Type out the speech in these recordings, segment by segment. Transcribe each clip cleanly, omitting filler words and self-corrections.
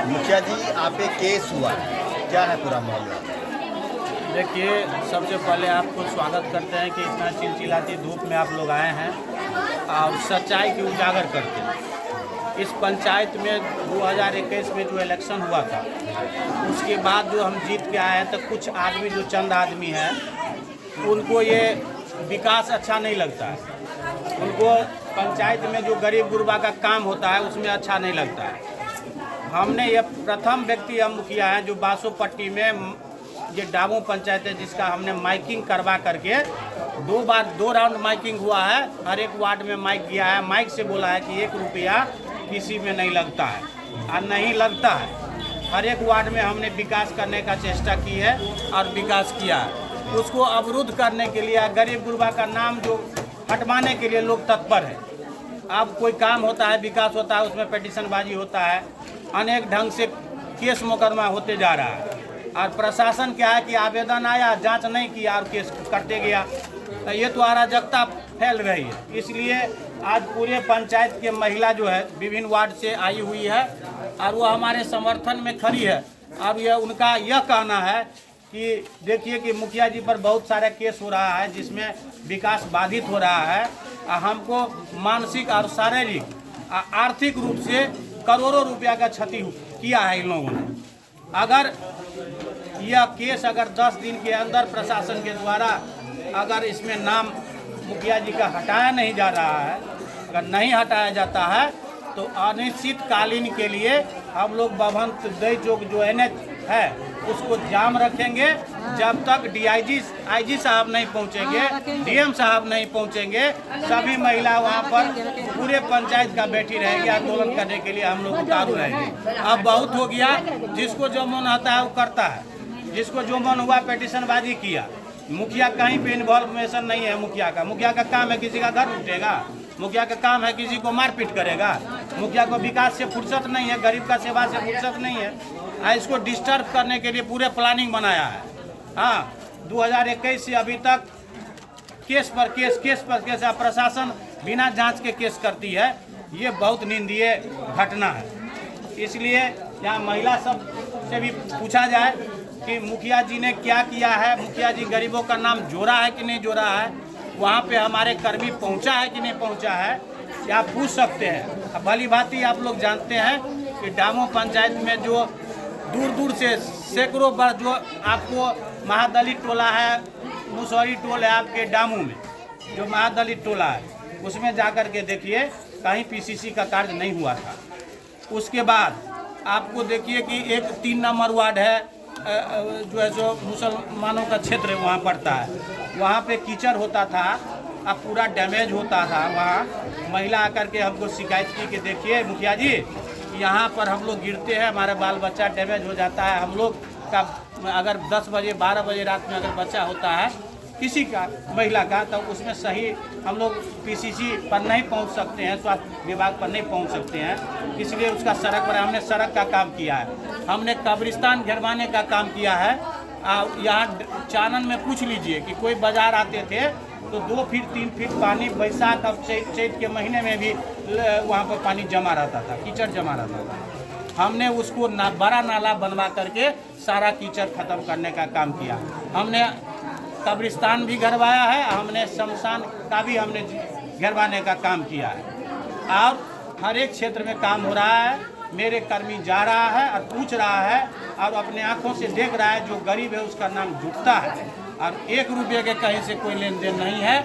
मुखिया जी, आप पे केस हुआ है, क्या है पूरा मामला? देखिए, सबसे पहले आपको स्वागत करते हैं कि इतना चिलचिलाती धूप में आप लोग आए हैं और सच्चाई की उजागर करते हैं। इस पंचायत में 2021 में जो इलेक्शन हुआ था, उसके बाद जो हम जीत के आए हैं, तो कुछ आदमी जो चंद आदमी हैं, उनको ये विकास अच्छा नहीं लगता है। उनको पंचायत में जो गरीब गुरबा का काम होता है उसमें अच्छा नहीं लगता है। हमने ये प्रथम व्यक्ति हम मुखिया हैं जो बासोपट्टी में ये डामू पंचायत है, जिसका हमने माइकिंग करवा करके 2 राउंड माइकिंग हुआ है। हर एक वार्ड में माइक गया है, माइक से बोला है कि 1 रुपया किसी में नहीं लगता है और नहीं लगता है। हर एक वार्ड में हमने विकास करने का चेष्टा की है और विकास किया है। उसको अवरुद्ध करने के लिए, गरीब गुरबा का नाम जो हटवाने के लिए लोग तत्पर है। अब कोई काम होता है, विकास होता है, उसमें पिटीशनबाजी होता है, अनेक ढंग से केस मुकदमा होते जा रहा है। और प्रशासन क्या है कि आवेदन आया, जांच नहीं किया और केस करते गया। तो ये तो अराजकता फैल रही है। इसलिए आज पूरे पंचायत के महिला जो है विभिन्न वार्ड से आई हुई है और वो हमारे समर्थन में खड़ी है। और यह उनका यह कहना है कि देखिए कि मुखिया जी पर बहुत सारा केस हो रहा है जिसमें विकास बाधित हो रहा है। हमको मानसिक और शारीरिक आर्थिक रूप से करोड़ों रुपया का क्षति किया है इन लोगों ने। अगर यह केस 10 दिन के अंदर प्रशासन के द्वारा अगर इसमें नाम मुखिया जी का हटाया नहीं जा रहा है, अगर नहीं हटाया जाता है, तो अनिश्चितकालीन के लिए हम लोग भवंत दई चौक जो NH है उसको जाम रखेंगे जब तक आईजी साहब नहीं पहुंचेंगे, DM साहब नहीं पहुंचेंगे। सभी महिला वहां पर पूरे पंचायत का बैठी रहेगी। आंदोलन करने के लिए हम लोग उतारू रहेंगे। अब बहुत हो गया, जिसको जो मन आता है वो करता है, जिसको जो मन हुआ पिटीशनबाजी किया। मुखिया कहीं पे इन्वॉल्वेशन नहीं है। मुखिया का काम है किसी का घर लूटेगा, मुखिया का काम है किसी को मारपीट करेगा। मुखिया को विकास से फुर्सत नहीं है, गरीब का सेवा से फुर्सत नहीं है। इसको डिस्टर्ब करने के लिए पूरे प्लानिंग बनाया है। हाँ, 2021 से अभी तक केस पर केस प्रशासन बिना जांच के केस करती है। ये बहुत निंदनीय घटना है। इसलिए यहाँ महिला सब से भी पूछा जाए कि मुखिया जी ने क्या किया है, मुखिया जी गरीबों का नाम जोड़ा है कि नहीं जोड़ा है, वहाँ पे हमारे कर्मी पहुँचा है कि नहीं पहुँचा है, या पूछ सकते हैं। भली भांति आप लोग जानते हैं कि डामू पंचायत में जो दूर दूर से सैकड़ों बार जो आपको महादलित टोला है, मुसौरी टोल है, आपके डामू में जो महादलित टोला है, उसमें जाकर के देखिए कहीं PCC का कार्य नहीं हुआ था। उसके बाद आपको देखिए कि एक 3 नंबर वार्ड है जो है जो मुसलमानों का क्षेत्र वहाँ पड़ता है, वहाँ पे कीचड़ होता था, अब पूरा डैमेज होता था। वहाँ महिला आकर के हमको शिकायत की कि देखिए मुखिया जी, यहाँ पर हम लोग गिरते हैं, हमारा बाल बच्चा डैमेज हो जाता है। हम लोग का अगर 10 बजे 12 बजे रात में अगर बच्चा होता है किसी का, महिला का, तो उसमें सही हम लोग PCC पर नहीं पहुँच सकते हैं, स्वास्थ्य विभाग पर नहीं पहुँच सकते हैं। इसलिए उसका सड़क पर हमने सड़क का काम किया है, हमने कब्रिस्तान घेरवाने का काम किया है। यहाँ चानन में पूछ लीजिए कि कोई बाजार आते थे तो 2 फीट 3 फीट पानी बैसाख और चैत के महीने में भी वहाँ पर पानी जमा रहता था, कीचड़ जमा रहता था। हमने उसको बड़ा नाला बनवा करके सारा कीचड़ खत्म करने का काम किया। हमने कब्रिस्तान भी घेरवाया है, हमने शमशान का भी हमने घेरवाने का काम किया है। और हर एक क्षेत्र में काम हो रहा है। मेरे कर्मी जा रहा है और पूछ रहा है और अपने आंखों से देख रहा है, जो गरीब है उसका नाम जुटता है और 1 रुपये के कहीं से कोई लेन देन नहीं है।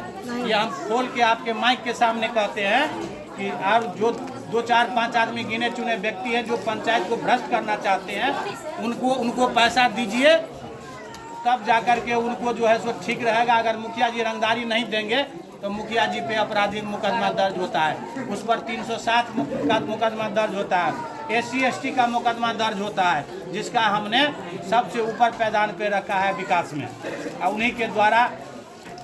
ये हम खोल के आपके माइक के सामने कहते हैं कि और जो 2 4 5 आदमी गिने चुने व्यक्ति हैं जो पंचायत को भ्रष्ट करना चाहते हैं, उनको पैसा दीजिए, तब जाकर के उनको जो है सो ठीक रहेगा। अगर मुखिया जी रंगदारी नहीं देंगे तो मुखिया जी पे आपराधिक मुकदमा दर्ज होता है, उस पर 307 का मुकदमा दर्ज होता है, SC ST का मुकदमा दर्ज होता है, जिसका हमने सबसे ऊपर पैदान पे रखा है विकास में। और उन्हीं के द्वारा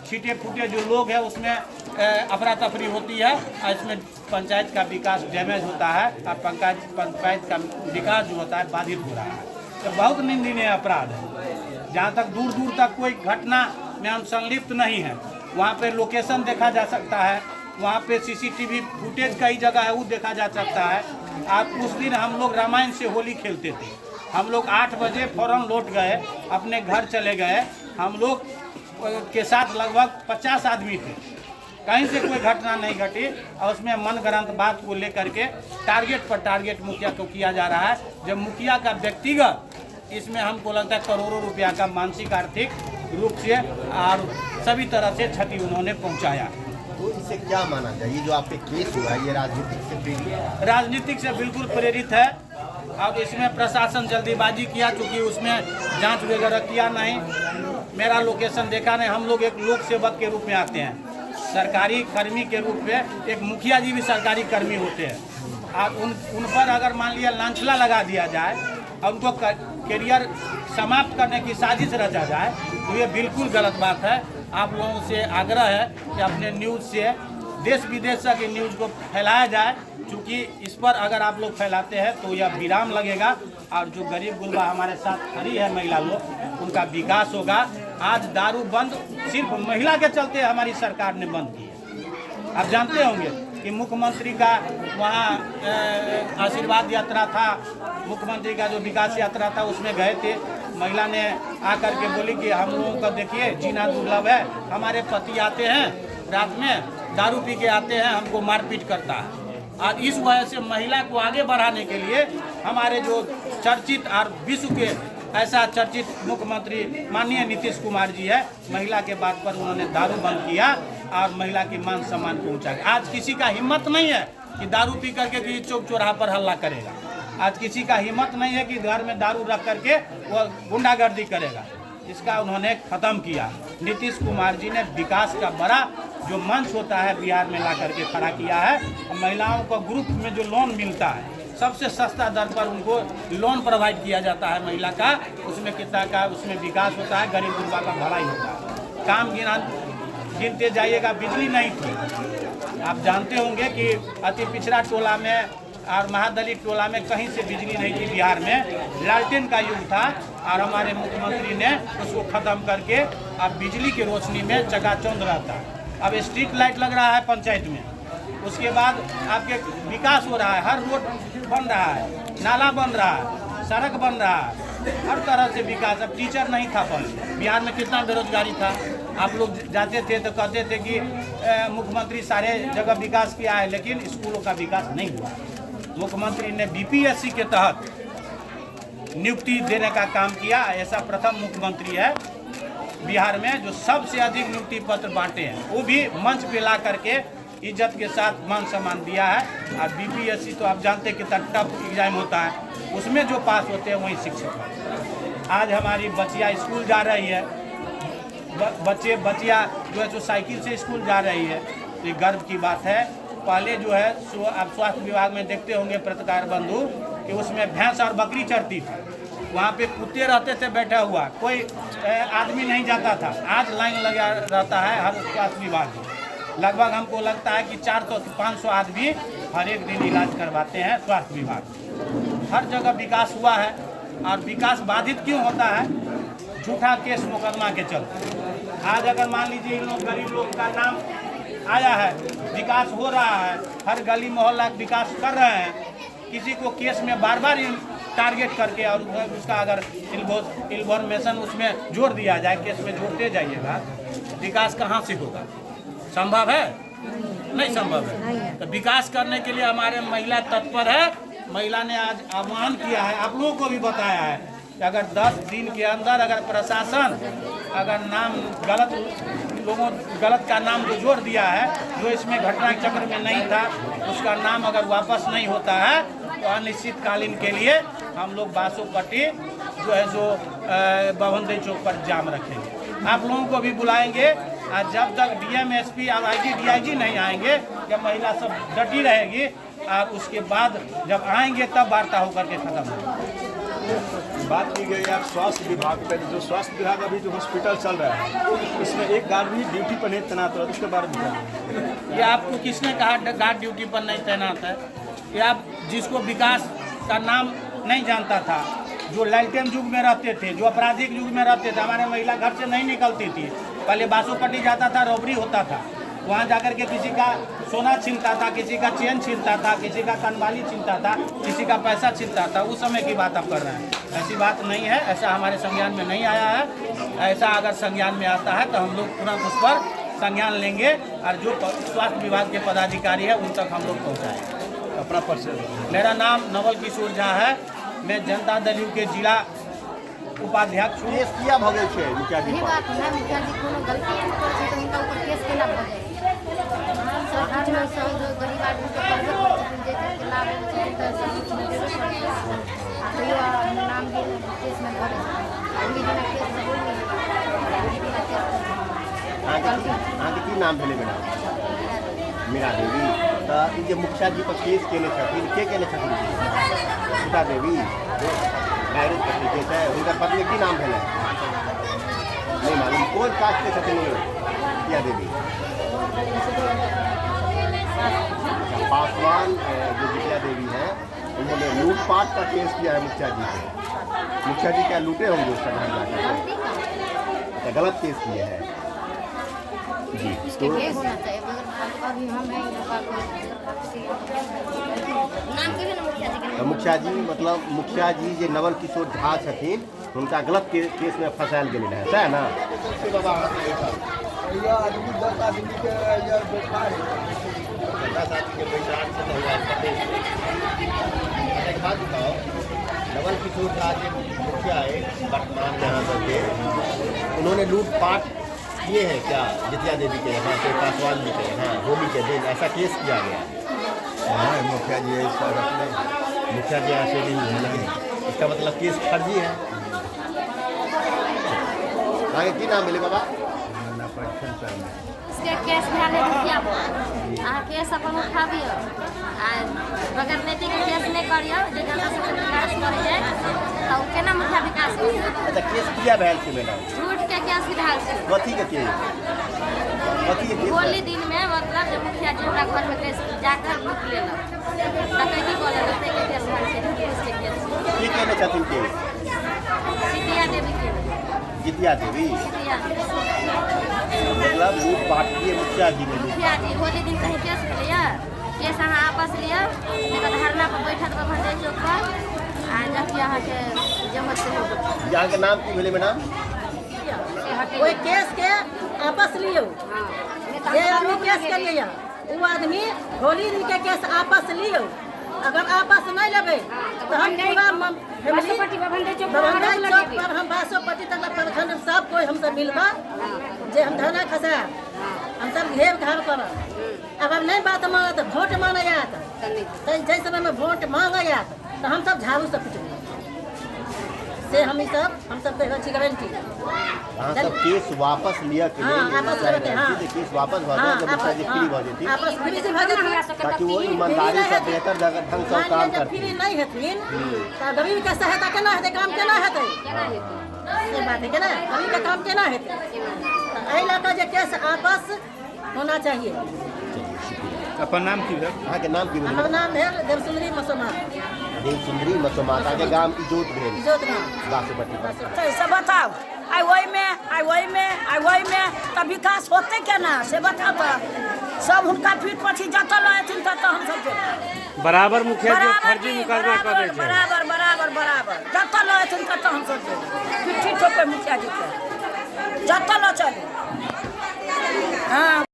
छीटे फूटे जो लोग हैं उसमें अफरा तफरी होती है और इसमें पंचायत का विकास डैमेज होता है और पंचायत का विकास जो होता है बाधित हो रहा है। तो बहुत निंदनीय अपराध है। जहाँ तक दूर दूर तक कोई घटना में हम संलिप्त नहीं है, वहाँ पे लोकेशन देखा जा सकता है, वहाँ पे CCTV फुटेज कई जगह है वो देखा जा सकता है। आज उस दिन हम लोग रामायण से होली खेलते थे। हम लोग 8 बजे फौरन लौट गए, अपने घर चले गए। हम लोग के साथ लगभग 50 आदमी थे। कहीं से कोई घटना नहीं घटी और उसमें मनगढ़ंत बात को लेकर के टारगेट पर टारगेट मुखिया को किया जा रहा है। जब मुखिया का व्यक्तिगत इसमें हमको लगता है करोड़ों रुपया का मानसिक आर्थिक रूप से और सभी तरह से क्षति उन्होंने पहुंचाया। तो इसे क्या माना जाए? ये जो आप पे केस हुआ है ये राजनीतिक से प्रेरित? राजनीतिक से बिल्कुल प्रेरित है। अब इसमें प्रशासन जल्दीबाजी किया, क्योंकि उसमें जांच वगैरह किया नहीं, मेरा लोकेशन देखा नहीं। हम लोग एक लोक सेवक के रूप में आते हैं, सरकारी कर्मी के रूप में। एक मुखिया जी भी सरकारी कर्मी होते हैं। और उन पर अगर मान लिया लांछना लगा दिया जाए और उनको करियर समाप्त करने की साजिश रचा जाए तो ये बिल्कुल गलत बात है। आप लोगों से आग्रह है कि अपने न्यूज़ से देश विदेश की न्यूज़ को फैलाया जाए, क्योंकि इस पर अगर आप लोग फैलाते हैं तो यह विराम लगेगा और जो गरीब गुरबा हमारे साथ खड़ी है महिला लोग, उनका विकास होगा। आज दारू बंद सिर्फ महिला के चलते हमारी सरकार ने बंद की है। आप जानते होंगे कि मुख्यमंत्री का वहाँ आशीर्वाद यात्रा था, मुख्यमंत्री का जो विकास यात्रा था उसमें गए थे। महिला ने आकर के बोली कि हम लोगों का देखिए जीना दुर्लभ है, हमारे पति आते हैं रात में दारू पी के आते हैं, हमको मारपीट करता है। और इस वजह से महिला को आगे बढ़ाने के लिए हमारे जो चर्चित और विश्व के ऐसा चर्चित मुख्यमंत्री माननीय नीतीश कुमार जी है, महिला के बात पर उन्होंने दारू बंद किया और महिला की मान सम्मान को ऊंचा किया। आज किसी का हिम्मत नहीं है कि दारू पी करके किसी चौक चौराहा पर हल्ला करेगा। आज किसी का हिम्मत नहीं है कि घर में दारू रख करके वो गुंडागर्दी करेगा। इसका उन्होंने ख़त्म किया। नीतीश कुमार जी ने विकास का बड़ा जो मंच होता है बिहार में ला करके खड़ा किया है। महिलाओं को ग्रुप में जो लोन मिलता है सबसे सस्ता दर पर उनको लोन प्रोवाइड किया जाता है महिला का, उसमें कितना का उसमें विकास होता है, गरीब गुरबा का भलाई होता है। काम गिनते जाइएगा, बिजली नहीं थी। आप जानते होंगे कि अति पिछड़ा टोला में और महादलित टोला में कहीं से बिजली नहीं थी बिहार में। लालटेन का युग था और हमारे मुख्यमंत्री ने उसको ख़त्म करके अब बिजली की रोशनी में चकाचौंध रहता है। अब स्ट्रीट लाइट लग रहा है पंचायत में, उसके बाद आपके विकास हो रहा है, हर रोड बन रहा है, नाला बन रहा है, सड़क बन रहा है, हर तरह से विकास। अब टीचर नहीं था पहले बिहार में, कितना बेरोजगारी था। आप लोग जाते थे तो कहते थे कि मुख्यमंत्री सारे जगह विकास किया है, लेकिन स्कूलों का विकास नहीं हुआ। मुख्यमंत्री ने बीपीएससी के तहत नियुक्ति देने का काम किया। ऐसा प्रथम मुख्यमंत्री है बिहार में जो सबसे अधिक नियुक्ति पत्र बांटे हैं, वो भी मंच पे ला करके इज्जत के साथ मान सम्मान दिया है। और बीपीएससी तो आप जानते हैं कितना टफ एग्जाम होता है, उसमें जो पास होते हैं वही शिक्षक हैं। आज हमारी बच्चियाँ स्कूल जा रही है, बच्चियाँ जो है जो साइकिल से स्कूल जा रही है, तो ये गर्व की बात है। पहले जो है आप स्वास्थ्य विभाग में देखते होंगे पत्रकार बंधु कि उसमें भैंस और बकरी चरती थी, वहाँ पे कुत्ते रहते थे बैठा हुआ, कोई आदमी नहीं जाता था। आज लाइन लगा रहता है हर स्वास्थ्य विभाग में। लगभग हमको लगता है कि 400 से 500 आदमी हर एक दिन इलाज करवाते हैं स्वास्थ्य विभाग। हर जगह विकास हुआ है। और विकास बाधित क्यों होता है? झूठा केस मुकदमा के चलते। आज अगर मान लीजिए इन लोग गरीब लोग का नाम आया है, विकास हो रहा है, हर गली मोहल्ला विकास कर रहे हैं, किसी को केस में बार बार टारगेट करके और उसका अगर इन्फॉर्मेशन उसमें जोड़ दिया जाए, केस में जोड़ते जाइएगा, विकास कहाँ से होगा? संभव है? नहीं संभव है। तो विकास करने के लिए हमारे महिला तत्पर है। महिला ने आज आह्वान किया है, आप लोगों को भी बताया है कि अगर 10 दिन के अंदर अगर प्रशासन अगर नाम गलत का नाम जो जोड़ दिया है, जो इसमें घटना चक्र में नहीं था, उसका नाम अगर वापस नहीं होता है तो अनिश्चितकालीन के लिए हम लोग बासोपट्टी जो है जो बवंदे चौक पर जाम रखेंगे। आप लोगों को भी बुलाएंगे। और जब तक डीएम एसपी और आईजी डीआईजी नहीं आएंगे, जब महिला सब डटी रहेगी और उसके बाद जब आएंगे तब वार्ता होकर के खत्म होगी। बात की गई आप स्वास्थ्य विभाग पे, जो स्वास्थ्य विभाग अभी जो हॉस्पिटल चल रहा है इसमें एक गार्ड भी ड्यूटी पर नहीं तैनात हो रहा, उसके बारे में ये आपको किसने कहा गार्ड ड्यूटी पर नहीं तैनात है? ये आप जिसको विकास का नाम नहीं जानता था, जो लालटेन युग में रहते थे, जो आपराधिक युग में रहते थे, हमारे महिला घर से नहीं निकलती थी। पहले बासोपट्टी जाता था, रॉबरी होता था, वहाँ जाकर के किसी का सोना छीनता था, किसी का चेन छीनता था, किसी का कनवाली छीनता था, किसी का पैसा छीनता था। उस समय की बात आप कर रहे हैं। ऐसी बात नहीं है, ऐसा हमारे संज्ञान में नहीं आया है। ऐसा अगर संज्ञान में आता है तो हम लोग तुरंत उस पर संज्ञान लेंगे और जो स्वास्थ्य विभाग के पदाधिकारी है उन तक हम लोग पहुँचाएंगे। अपना परिचय। मेरा नाम नवल किशोर झा है। मैं जनता दल यू के जिला उपाध्यक्ष हूँ। केस किया भगे छे मुखिया जी यही पर। बात है, मुखिया जी कोनो गलती नहीं करते तो उनका ऊपर केस केना भ जाए। सरकार में सब जो गरीब आदमी के कर्ज जे के लाभ है तो सब कुछ में देबे पड़े। आ तो नाम भी केस में भरे अभी बिना केस में बोल नहीं बिना केस आगे की नाम भेले मेरा मीरा देवी। तो ई जे मुखिया जी पर केस केने छथिन के केने छथिन सीता देवी डायरेक्ट करके केस है। उनका पत्नी की नाम भेले नहीं मालूम कौन कास्ट के छथिन मुखिया देवी। पासवान जो विजया देवी है उन्होंने लूटपाट का केस किया है मुखिया जी से। मुखिया जी क्या लूटे होंगे उसका नाम जाकर गलत केस किए हैं जी। इसके केस होना चाहिए मगर अभी हम नहीं नाम के ना मुखिया जी के मुखिया जी मतलब मुखिया जी जे नवल किशोर झा छथिन उनका गलत केस में फंसायल गेल है, सही है ना। यह आदमी 10 आदमी के यह बैठा है। 10 आदमी के बैठान से नहीं आए। एक बात बताओ, नवल किशोर झा जो मुखिया है वर्तमान यहाँ पर के उन्होंने लूटपाट किए हैं क्या जितिया देवी के यहाँ से पासवान जी के यहाँ होली के दिन ऐसा केस किया गया। हाँ मुखिया जी ऐसा रखने मुखिया जी ऐसे नहीं, इसका मतलब केस फर्जी है। आगे की नाम मिले बाबा इसके केस भेले मुखिया आ केस अपन उठाबियो आ बगैर नीति के केस नहीं करियो जे जनता से विकास करे जाए तो केना मुखिया विकास करे। अच्छा केस किया भैल से मैडम झूठ के केस विधान से कथी के केस कथी के केस होली दिन में मतलब जब मुखिया जी हमरा घर में केस जाकर लूट लेलक डकैती करे लगते के केस भर से पुलिस के केस की कहने छथिन केस सीतिया देवी के जितिया देवी सीतिया मतलब लूटपाट किए मुखिया जी ने मुखिया जी होली दिन कहीं केस लिया केस अहाँ आपस लिया लेकिन धरना पर बैठक पर भंडे चौक पर आ जबकि अहाँ के जमत से हो यहाँ के नाम की भेले मैडम कोई केस के आपस लियो जे आदमी केस के लिया वो आदमी होली दिन के केस आपस लियो। अगर आपस नहीं लेबे तो हम पूरा फैमिली चौक पर हम बासोपट्टी तक प्रखंड सब कोई हमसे मिलकर जे हम धरना खसा हम सब घेर घाव कर। अगर नहीं बात माना तो वोट मांगा जात तो जैसे समय में वोट मांगा जात तो हम सब झाड़ू से पिटबे से हम सब अच्छी गारंटी। हाँ सब केस वापस लिया के हाँ, वापस लेके, हाँ। केस वापस भर हाँ, जब मुखिया जी फ्री भर देती आपस फ्री से भर ताकि वो ईमानदारी से बेहतर जगह ढंग से काम जब करती फ्री नहीं हेथिन तो गरीब के सहायता केना हेतै काम केना हेतै से बात है केना गरीब के काम केना हेतै तो एहि लऽ कऽ जे केस आपस होना चाहिए। अपन नाम की है? यहाँ के नाम की भेल हमर नाम है देवसुंदरी मसोमा देव सुंदरी मसोमाता के गांव इजोत भेल इजोत गाँव। बासोपट्टी पर। से बताओ आई वही में तब विकास होते केना से बताओ तो सब हुनका पीठ पछी जतल रहथिन तो हम सब बराबर मुखिया जी फर्जी मुकदमा कर रहे थे। बराबर जतल रहथिन तो हम सब पीठी ठोके मुखिया जी के जतल चले। हाँ